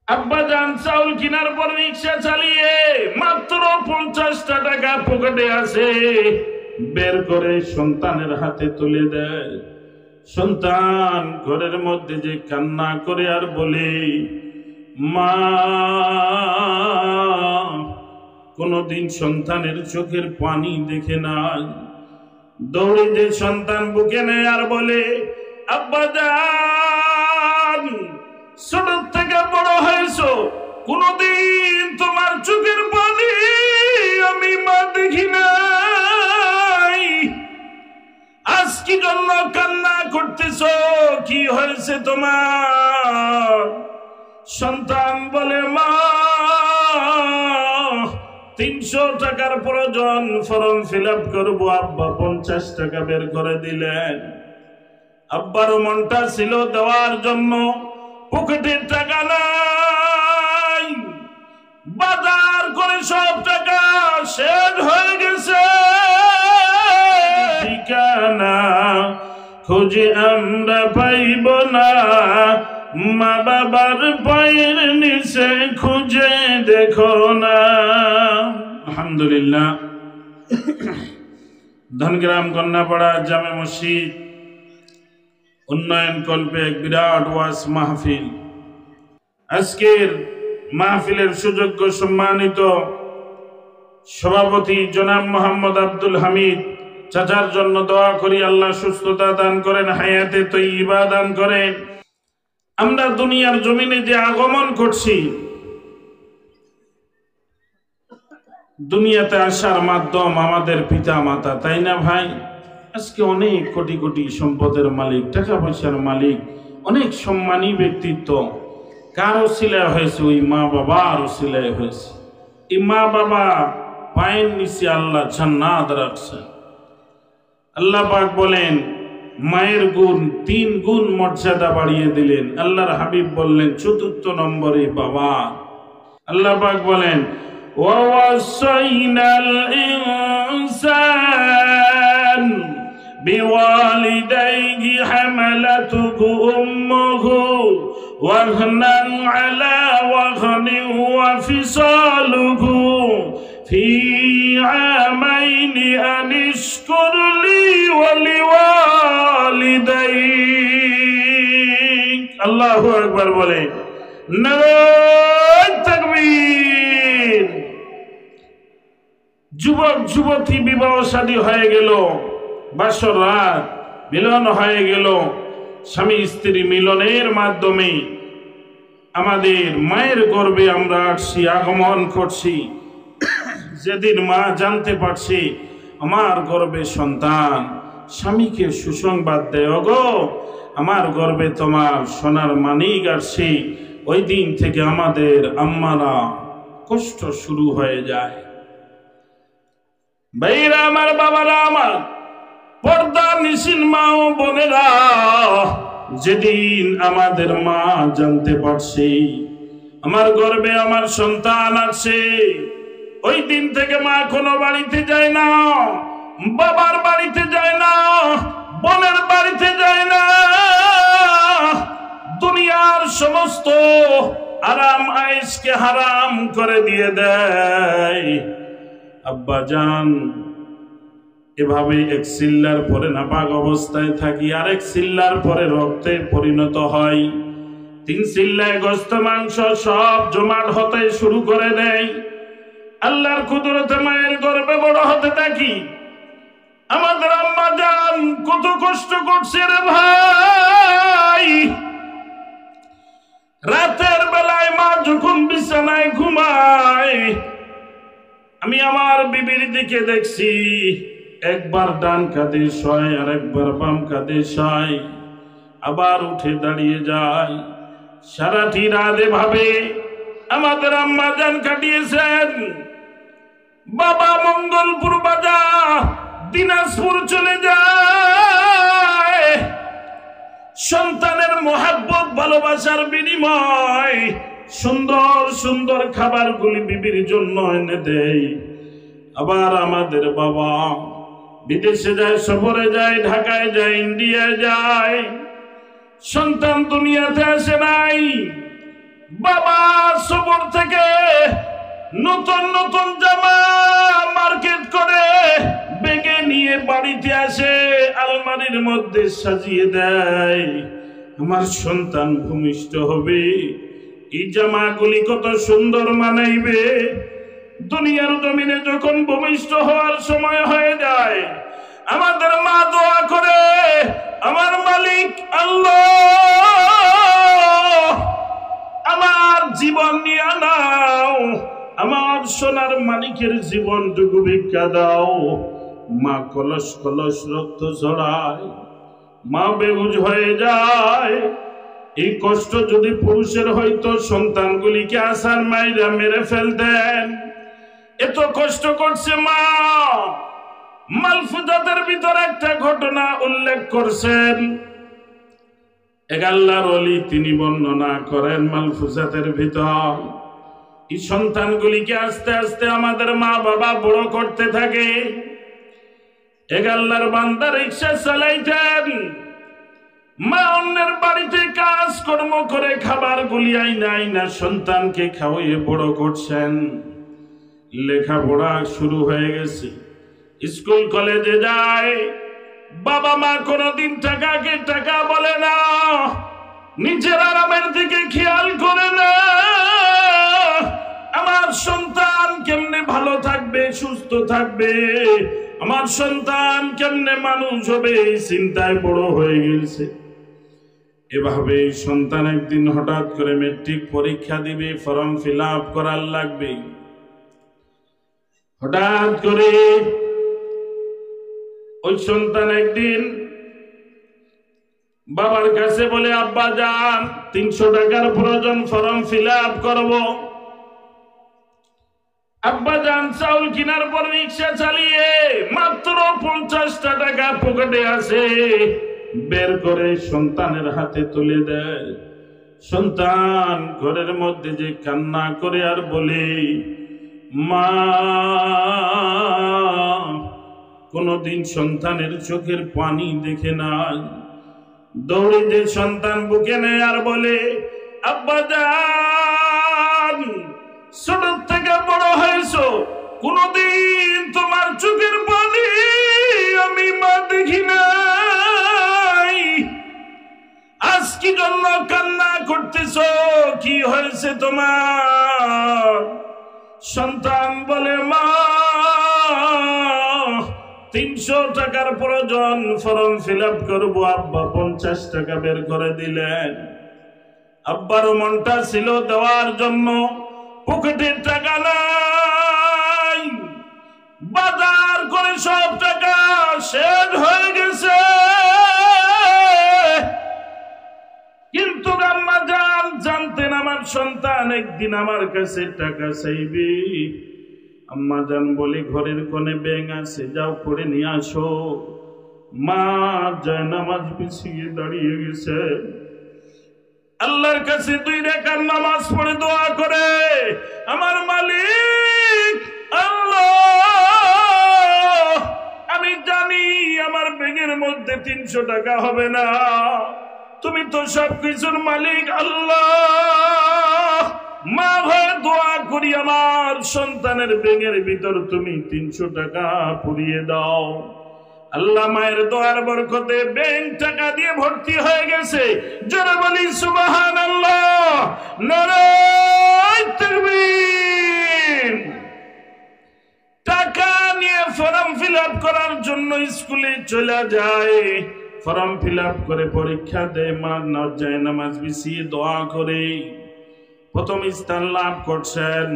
আব্বাজান চাউল কেনার পর রিক্সা চালিয়ে মাত্র 50টা টাকা পকেটে আছে, বের করে সন্তানের হাতে তুলে দেয়। সন্তান ঘরের মধ্যে যে কান্না করে আর বলে, মা। কোনদিন সন্তানের চোখের পানি দেখে নাই, দৌড়ে যে সন্তান বুকে নেয় আর বলে, আব্বাজান ছোট থেকে বড় হয়েছো, কোনদিন তোমার চোখের পানি আমি মা দেখি নাই, আজ কি জন্য কান্না করতেছো, কি হয়েছে তোমার? সন্তান বলে, মা 300 টাকার প্রয়োজন, ফর্ম ফিল আপ করবো, আব্বা 50 টাকা বের করে দিলেন। আব্বারও মনটা ছিল দেওয়ার জন্য, পকেটের টাকা নাই, বাজার করে সব টাকা শেষ হয়ে গেছে, ঠিকানা খুঁজে আমরা পাইব না, মা বাবার পায়ের নিচে খুঁজে দেখো না। আলহামদুলিল্লাহ, ধনগ্রাম কন্যাপাড়া জামে মসজিদ উন্নয়ন কল্পে এক বিরাট ওয়াজ মাহফিল। আজকের মাহফিলের সুযোগ্য সম্মানিত সভাপতি জনাব মোহাম্মদ আব্দুল হামিদ চাচার জন্য দোয়া করি, আল্লাহ সুস্থতা দান করেন, হায়াতে তৈয়বা দান করেন। আমরা দুনিয়ার জমিনে যে আগমন করছি, দুনিয়াতে আসার মাধ্যম আমাদের পিতা মাতা, তাই না ভাই? আজকে অনেক কোটি কোটি সম্পদের মালিক, টাকা পয়সার মালিক, অনেক সম্মানী ব্যক্তিত্ব, কার ওসিলায় হয়েছে? ওই মা বাবার ওসিলায় হয়েছে। এই মা বাবা পায়ের নিচে আল্লাহ জান্নাত রাখছেন। আল্লাহ পাক বলেন, মায়ের গুণ 3 গুণ মর্যাদা বাড়িয়ে দিলেন। আল্লাহর হাবিব বললেন 4th নম্বরে বাবা। আল্লাহ পাক বলেন, ওয়াসাইনাল ইনসান বিওয়ালিদাইহি হামালাতুহু উম্মুহু ওয়াহনান আলা ওয়াহনিন ওয়া ফিসালুহু ফি আমাইনি আনিশকুর লি ওয়া লিওয়ালিদাইক। আল্লাহু আকবার বলে, নারায়ে তাকবীর। যুবক যুবতী বিবাহ শাদী হয়ে গেল, বাসর রাত মিলন হয়ে গেল, স্বামী স্ত্রী মিলনের মাধ্যমে আমাদের মায়ের গর্ভে আমরা আসছি, আগমন করছি। যেদিন মা জানতে পারছি আমার গর্ভে সন্তান, স্বামীকে সুসংবাদ দেয়, ওগো আমার গর্ভে তোমার সোনার মানিক আসছে, ওই দিন থেকে আমাদের আম্মারা কষ্ট শুরু হয়ে যায়। ভাইরা আমার, বাবারা আমার, পর্দা নিশিন মা ও বোনেরা, যেদিন আমাদের মা জানতে পারছে আমার গর্ভে আমার সন্তান আছে, ওই দিন থেকে মা কোনো বাড়িতে যায় না, বাবার বাড়িতে যায় না, বোনের বাড়িতে যায় না, দুনিয়ার সমস্ত আরাম আয়েশকে হারাম করে দিয়ে দেয়। আব্বা জান, এভাবে এক সিল্লার পরে নাপাক অবস্থায় থাকি, আরেক সিল্লার পরে রক্তে পরিণত হয়, 3 সিল্লায় গোশত মাংস সব জমাট হতে শুরু করে দেয়। আল্লাহর কুদরতে মায়ের গর্ভে বড় হতে থাকি। আমাদের আম্মা জান কত কষ্ট করছে রে ভাই। রাতের বেলায় মা যখন বিছানায় ঘুমায়, আমি আমার বিবির দিকে দেখছি, একবার ডান কাঁধে শয় আর একবার বাম কাঁধে শয়, আবার উঠে দাঁড়িয়ে যায়। সারাটি রাত এভাবে আমাদের আম্মা জান কাটিয়েছেন। বাবা মঙ্গলপুর বাজার দিনাজপুর চলে যায়, সন্তানের মোহাব্বত ভালোবাসার বিনিময় সুন্দর সুন্দর খাবারগুলি বিবির জন্য এনে দেয়। আবার আমাদের বাবা বিদেশে যায়, সফরে যায়, ঢাকায় যায়, ইন্ডিয়ায় যায়, সন্তান দুনিয়াতে আসে নাই, বাবা সফর থেকে নতুন নতুন জামা মার্কেট করে বেগে নিয়ে বাড়িতে আসে, আলমারির মধ্যে সাজিয়ে দেয়। আমার সন্তান ভূমিষ্ঠ হবে, এই জামাগুলি কত সুন্দর মানাইবে। দুনিয়ার জমিনে যখন ভূমিষ্ঠ হওয়ার সময় হয়ে যায়, আমাদের মা দোয়া করে, আমার মালিক আল্লাহ আমার জীবন নিয়ে নাও, আমার সোনার মালিকের জীবনটুকু ভিক্ষা দাও। মা কলস কলস রক্ত ঝরায়, মা বেহুশ হয়ে যায়। এই কষ্ট যদি পুরুষের হয়তো সন্তানগুলিকে আসার মাইরা মেরে ফেলতেন। এত কষ্ট করছে মা। মালফুজাতের ভিতর একটা ঘটনা উল্লেখ করছেন, এক আল্লাহর ওলি তিনি বর্ণনা করেন মালফুজাতের ভিতর, এই সন্তানগুলিকে আস্তে আস্তে আমাদের মা বাবা বড় করতে থাকে। এক আল্লাহর বান্দা রিকশা চালাইতেন, মা অন্যের বাড়িতে কাজ কর্ম করে খাবার গুলিয়াই নাই না সন্তানকে খাওয়িয়ে বড় করছেন। লেখাপড়া শুরু হয়ে গেছে, স্কুল কলেজে যায়। বাবা মা কোনদিন টাকাকে টাকা বলে না, নিজের আরামের দিকে খেয়াল করে না। আমার সন্তান কেমনে ভালো থাকবে, সুস্থ থাকবে, আমার সন্তান কেমনে মানুষ হবে, এই চিন্তায় বড় হয়ে গেছে। এভাবে সন্তান একদিন হঠাৎ করে মেট্রিক পরীক্ষা দিবে, ফর্ম ফিল আপ করার লাগবে। হঠাৎ করে ওই সন্তান একদিন বাবার কাছে বলে, আব্বা যান 300 টাকার প্রয়োজন, ফর্ম ফিল আপ করবো। আব্বা যান চাউল কেনার পর রিক্সা চালিয়ে মাত্র 50টা টাকা পকেটে আছে, বের করে সন্তানের হাতে তুলে দেয়। সন্তান ঘরের মধ্যে যে কান্না করে আর বলে, মা। কোনদিন সন্তানের চোখের পানি দেখে নাই। দৌড়ে যে সন্তান বুকে নেয় আর বলে, আব্বা যান ছোট থেকে বড় হয়েছো, কোনদিন তোমার চোখের পানি আমি মা দেখি নাই, আজ কি জন্য কান্না করতেছ, কি হয়েছে তোমার? সন্তান বলে, মা 300 টাকার প্রয়োজন, ফর্ম ফিল আপ করবো। আব্বা 50 টাকা বের করে দিলেন। আব্বারও মনটা ছিল দেওয়ার জন্য, পকেটের টাকা নাই, বাজার করে সব টাকা শেষ হয়ে গেছে। কিন্তু আম্মা জান জানতেন আমার সন্তান একদিন আমার কাছে টাকা চাইবে। আম্মা জান বলি, ঘরের কোণে ব্যাঙ আছে, যাও করে নিয়ে আসো। মা যায় নামাজ পিছিয়ে দাঁড়িয়ে গেছে, আল্লাহর কাছে 2 রাকাত নামাজ পড়ে দোয়া করে, আমার মালিক আল্লাহ, আমি জানি আমার ব্যাগের মধ্যে 300 টাকা হবে না, তুমি তো সবকিছুর মালিক আল্লাহ। মা ভয়ে দোয়া করি, আমার সন্তানের ব্যাগের ভিতর তুমি 300 টাকা পুরিয়ে দাও। আল্লাহ মায়ের দোয়ার বরকতে ব্যাংক টাকা দিয়ে ভর্তি হয়ে গেছে। জোরে বলি সুবহানাল্লাহ, নারায়ে তাকবীর। টাকা নিয়ে ফর্ম ফিল আপ করার জন্য স্কুলে চলে যায়, ফর্ম ফিল আপ করে পরীক্ষা দেয়। মা যায় নামাজ বিছিয়ে দোয়া করে প্রথম স্থান লাভ করছেন।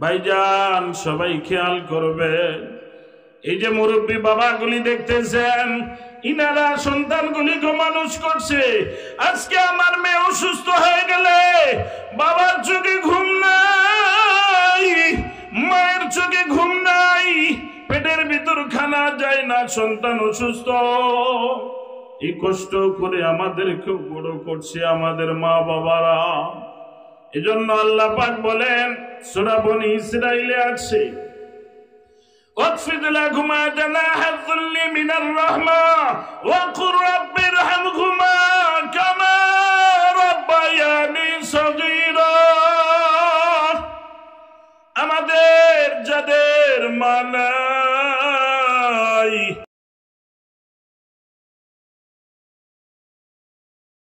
ভাইজান সবাই খেয়াল করবে, এই যে মুরব্বী বাবাগুলি দেখতেছেন, ইনারা সন্তানগুলিকে মানুষ করছে। আজকে আমার মেয়ে অসুস্থ হয়ে গেলে বাবার চোখে ঘুম নাই, মায়ের চোখে ঘুম নাই, পেটের ভিতর খানা যায় না, সন্তান অসুস্থ। এই কষ্ট করে আমাদেরকে বড় করছে আমাদের মা বাবারা। এজন্য আল্লাহ পাক বলেন, সূরা বনী ইসরাঈলে আছে, واخفض لهما جناح الذل من الرحمة وقل رب ارحمهما كما ربياني صغيرا। আমাদের যাদের মানাই